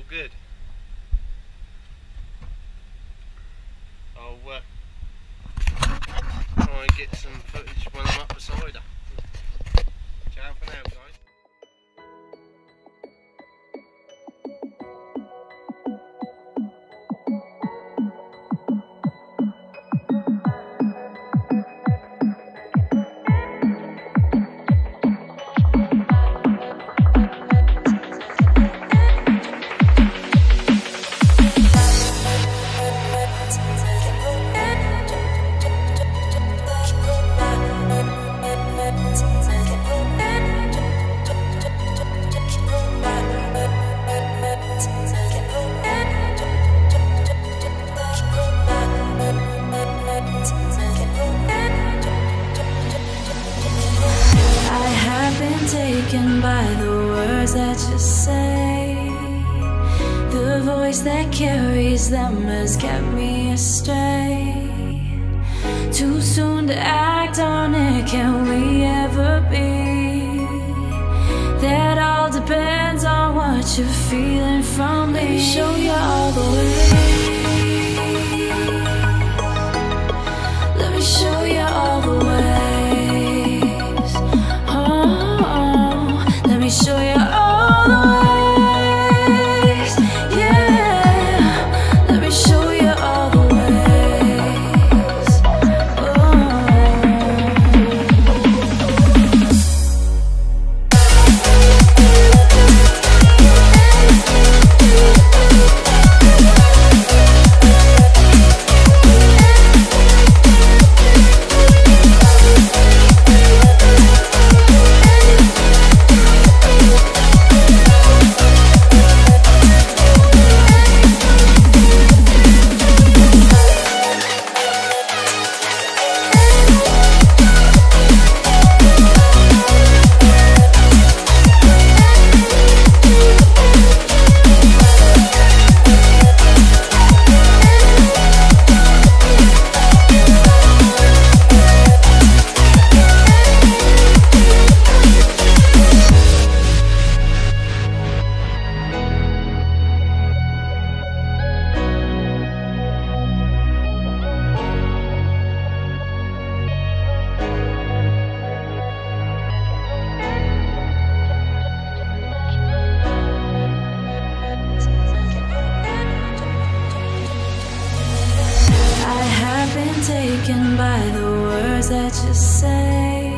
good. I'll try and get some footage when I'm up beside her. Ciao for now, guys. Taken by the words that you say, the voice that carries them has kept me astray. Too soon to act on it, can we ever be? That all depends on what you're feeling from me. Let me show you all the way. Let me show you all the way. Let me show you all the ways, yeah. Let me show you all the ways, taken by the words that you say,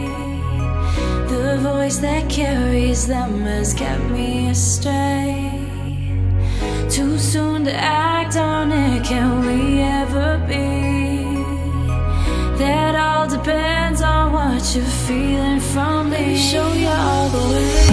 the voice that carries them has kept me astray. Too soon to act on it, can we ever be? That all depends on what you're feeling from me. Let me show you all the way.